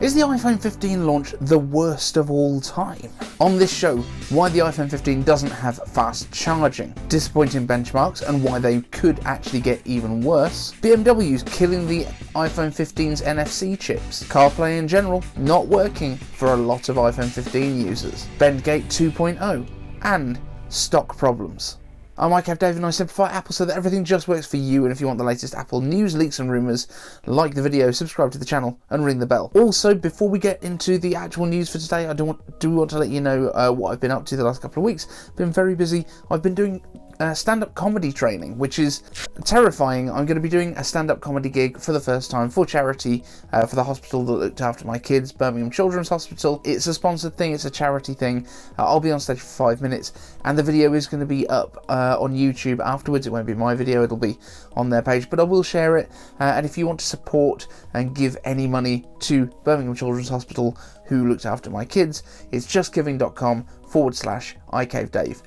Is the iPhone 15 launch the worst of all time? On this show, why the iPhone 15 doesn't have fast charging, disappointing benchmarks and why they could actually get even worse, BMWs killing the iPhone 15's NFC chips, CarPlay in general not working for a lot of iPhone 15 users, BendGate 2.0, and stock problems. I'm Dave and I simplify Apple so that everything just works for you, and if you want the latest Apple news, leaks and rumours, like the video, subscribe to the channel and ring the bell. Also, before we get into the actual news for today, I do want to let you know what I've been up to the last couple of weeks. Been very busy. I've been doing stand-up comedy training, which is terrifying. I'm going to be doing a stand-up comedy gig for the first time for charity, for the hospital that looked after my kids, Birmingham Children's Hospital. It's a sponsored thing, it's a charity thing. I'll be on stage for 5 minutes, and the video is going to be up on YouTube afterwards. It won't be my video, it'll be on their page, but I will share it, and if you want to support and give any money to Birmingham Children's Hospital who looked after my kids, it's justgiving.com/iCaveDave,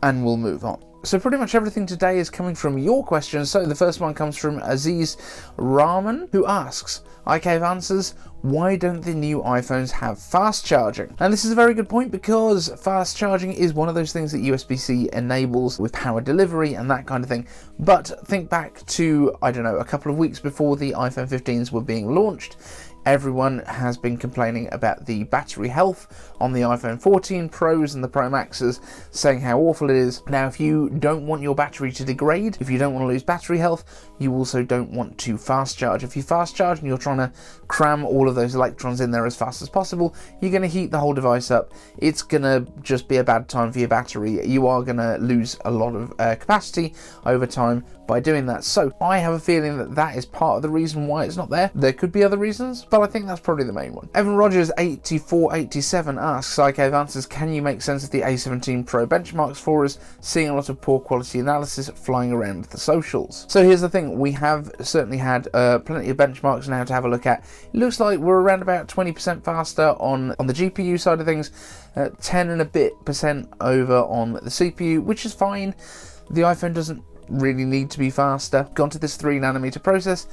and we'll move on. So pretty much everything today is coming from your questions. So the first one comes from Aziz Rahman, who asks, iCave answers, why don't the new iPhones have fast charging? And this is a very good point, because fast charging is one of those things that USB-C enables with power delivery and that kind of thing. But think back to, I don't know, a couple of weeks before the iPhone 15s were being launched. Everyone has been complaining about the battery health on the iPhone 14 Pros and the Pro Maxes, saying how awful it is. Now, if you don't want your battery to degrade, if you don't want to lose battery health, you also don't want to fast charge. If you fast charge and you're trying to cram all of those electrons in there as fast as possible, you're going to heat the whole device up. It's going to just be a bad time for your battery. You are going to lose a lot of capacity over time by doing that. So I have a feeling that that is part of the reason why it's not there. There could be other reasons, but I think that's probably the main one. Evan Rogers 8487 asks, iCave answers, can you make sense of the A17 Pro benchmarks for us? Seeing a lot of poor quality analysis flying around the socials. So here's the thing, we have certainly had plenty of benchmarks now to have a look at. It looks like we're around about 20% faster on the GPU side of things, 10 and a bit % over on the CPU, which is fine. The iPhone doesn't really need to be faster. Gone to this 3nm process.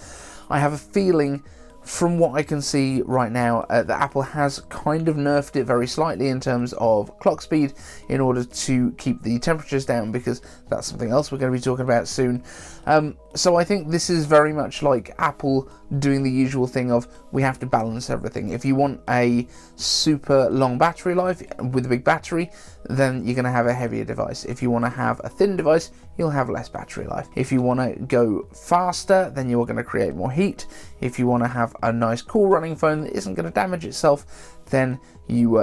I have a feeling, from what I can see right now, that Apple has kind of nerfed it very slightly in terms of clock speed in order to keep the temperatures down, because that's something else we're going to be talking about soon. So I think this is very much like Apple doing the usual thing of, we have to balance everything. If you want a super long battery life with a big battery, then you're going to have a heavier device. If you want to have a thin device, you'll have less battery life. If you want to go faster, then you're going to create more heat. If you want to have a nice cool running phone that isn't going to damage itself, then you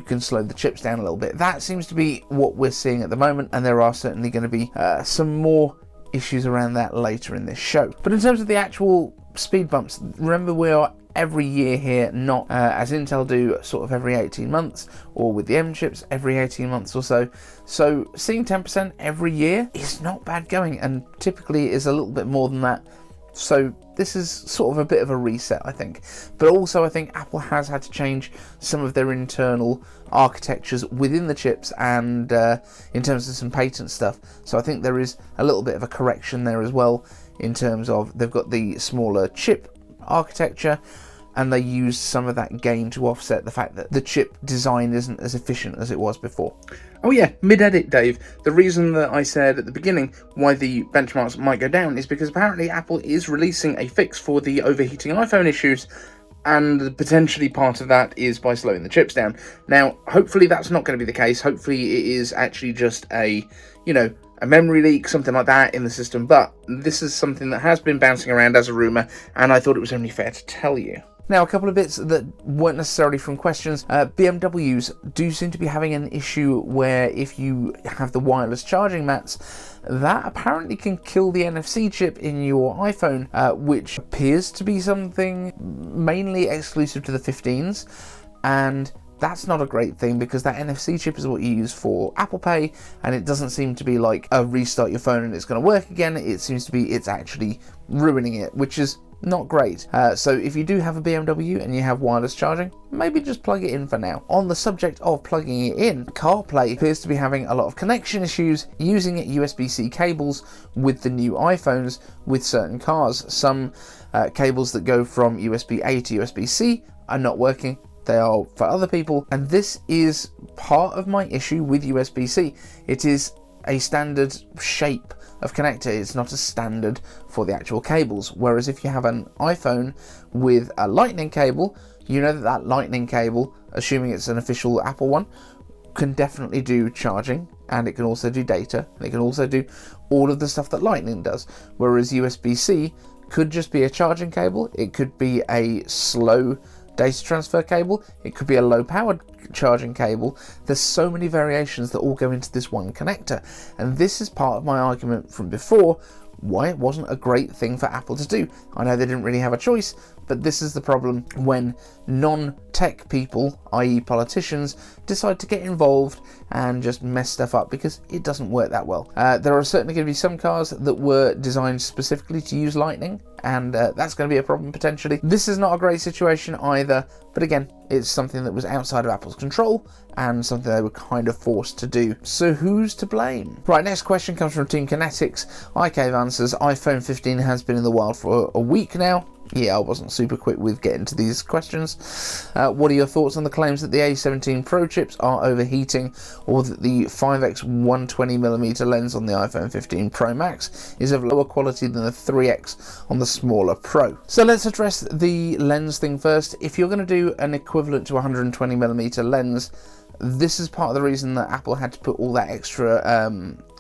can slow the chips down a little bit. That seems to be what we're seeing at the moment, and there are certainly going to be some more issues around that later in this show. But in terms of the actual speed bumps, remember, we are every year here, not as Intel do, sort of every 18 months, or with the M chips every 18 months or so. So seeing 10% every year is not bad going, and typically is a little bit more than that. So this is sort of a bit of a reset, I think. But also I think Apple has had to change some of their internal architectures within the chips, and in terms of some patent stuff. So I think there is a little bit of a correction there as well, in terms of they've got the smaller chip architecture, and they used some of that gain to offset the fact that the chip design isn't as efficient as it was before. Oh yeah, mid-edit, Dave. The reason that I said at the beginning why the benchmarks might go down is because apparently Apple is releasing a fix for the overheating iPhone issues, and potentially part of that is by slowing the chips down. Now, hopefully that's not going to be the case. Hopefully it is actually just a memory leak, something like that in the system, but this is something that has been bouncing around as a rumour, and I thought it was only fair to tell you. Now, a couple of bits that weren't necessarily from questions. BMWs do seem to be having an issue where if you have the wireless charging mats, that apparently can kill the NFC chip in your iPhone, which appears to be something mainly exclusive to the 15s, and that's not a great thing, because that NFC chip is what you use for Apple Pay, and it doesn't seem to be like a restart your phone and it's going to work again. It seems to be it's actually ruining it, which is not great. So if you do have a BMW and you have wireless charging, maybe just plug it in for now. On the subject of plugging it in, CarPlay appears to be having a lot of connection issues using USB-C cables with the new iPhones with certain cars. Some cables that go from USB-A to USB-C are not working. They are for other people, and this is part of my issue with USB-C. It is a standard shape of connector. It's not a standard for the actual cables, whereas if you have an iPhone with a lightning cable, you know that that lightning cable, assuming it's an official Apple one, can definitely do charging, and it can also do data, and it can also do all of the stuff that lightning does, whereas USB-C could just be a charging cable. It could be a slow data transfer cable, it could be a low powered charging cable. There's so many variations that all go into this one connector, and this is part of my argument from before why it wasn't a great thing for Apple to do. I know they didn't really have a choice, but this is the problem when non-tech people, i.e. politicians, decide to get involved and just mess stuff up because it doesn't work that well. There are certainly going to be some cars that were designed specifically to use lightning, and that's going to be a problem potentially. This is not a great situation either, but again, it's something that was outside of Apple's control and something they were kind of forced to do. So who's to blame? Right, next question comes from Team Kinetics. IK answers, iPhone 15 has been in the wild for a week now. Yeah, I wasn't super quick with getting to these questions. What are your thoughts on the claims that the A17 Pro chips are overheating, or that the 5x 120mm lens on the iPhone 15 Pro Max is of lower quality than the 3x on the smaller Pro? So let's address the lens thing first. If you're going to do an equivalent to 120mm lens, this is part of the reason that Apple had to put all that extra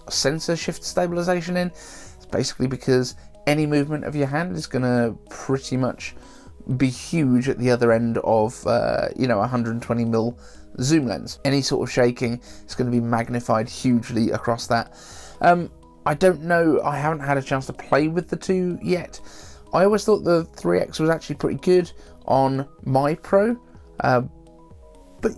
sensor shift stabilization in. It's basically because any movement of your hand is going to pretty much be huge at the other end of, 120mm zoom lens. Any sort of shaking is going to be magnified hugely across that. I don't know, I haven't had a chance to play with the two yet. I always thought the 3X was actually pretty good on my Pro, but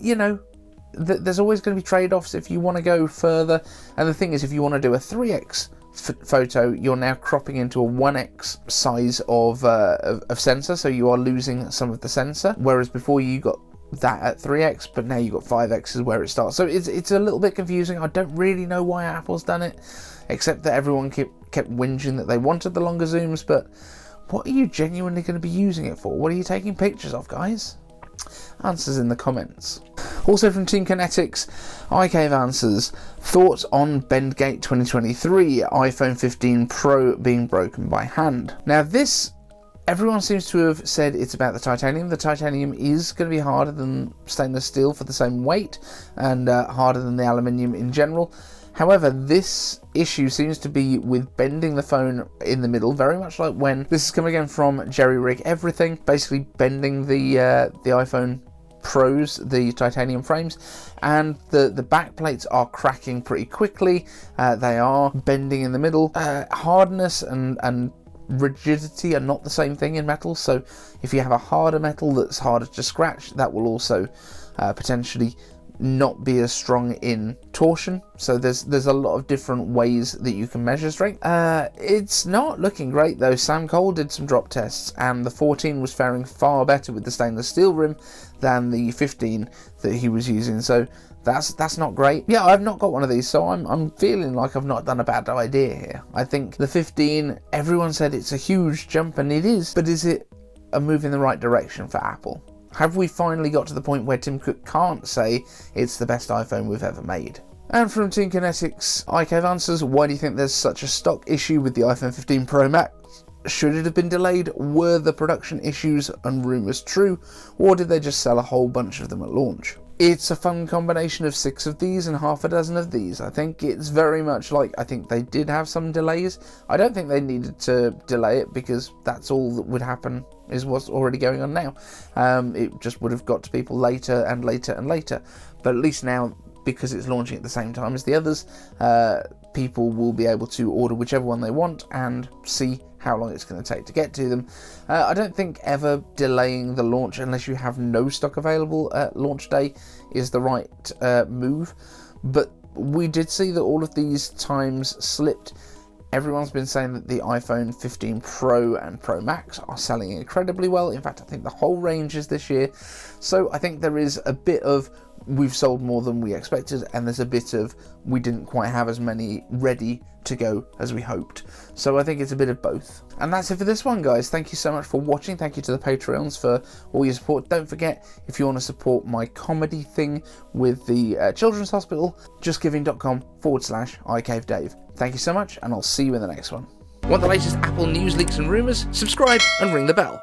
there's always going to be trade-offs if you want to go further, and the thing is, if you want to do a 3X photo, you're now cropping into a 1x size of sensor, so you are losing some of the sensor, whereas before you got that at 3x, but now you got 5x is where it starts. So it's a little bit confusing. I don't really know why Apple's done it, except that everyone kept whinging that they wanted the longer zooms. But what are you genuinely going to be using it for? What are you taking pictures of, guys? Answers in the comments. Also from Team Kinetics, IK answers, thoughts on BendGate 2023, iPhone 15 Pro being broken by hand. Now this, everyone seems to have said it's about the titanium. The titanium is going to be harder than stainless steel for the same weight, and harder than the aluminium in general. However, this issue seems to be with bending the phone in the middle, very much like when, this is coming again from Jerry Rig Everything, basically bending the iPhone Pros, the titanium frames, and the back plates are cracking pretty quickly. They are bending in the middle. Hardness and rigidity are not the same thing in metal, so if you have a harder metal that's harder to scratch, that will also potentially not be as strong in torsion. So there's a lot of different ways that you can measure strength. It's not looking great though. Sam Cole did some drop tests, and the 14 was faring far better with the stainless steel rim than the 15 that he was using. So that's not great. Yeah, I've not got one of these, so I'm feeling like I've not done a bad idea here. I think the 15, everyone said it's a huge jump, and it is, but is it a move in the right direction for Apple? Have we finally got to the point where Tim Cook can't say it's the best iPhone we've ever made? And from Team Kinetics, IK answers, why do you think there's such a stock issue with the iPhone 15 Pro Max? Should it have been delayed? Were the production issues and rumours true? Or did they just sell a whole bunch of them at launch? It's a fun combination of 6 of these and half a dozen of these. I think it's very much like, I think they did have some delays. I don't think they needed to delay it, because that's all that would happen is what's already going on now. It just would have got to people later and later and later. But at least now, because it's launching at the same time as the others, people will be able to order whichever one they want and see how long it's going to take to get to them. I don't think ever delaying the launch unless you have no stock available at launch day is the right move, but we did see that all of these times slipped. Everyone's been saying that the iPhone 15 Pro and Pro Max are selling incredibly well. In fact, I think the whole range is this year. So I think there is a bit of we've sold more than we expected, and there's a bit of we didn't quite have as many ready to go as we hoped. So I think it's a bit of both. And that's it for this one, guys. Thank you so much for watching. Thank you to the Patreons for all your support. Don't forget, if you want to support my comedy thing with the Children's Hospital, justgiving.com/iCaveDave. Thank you so much, and I'll see you in the next one. Want the latest Apple news, leaks and rumours? Subscribe and ring the bell.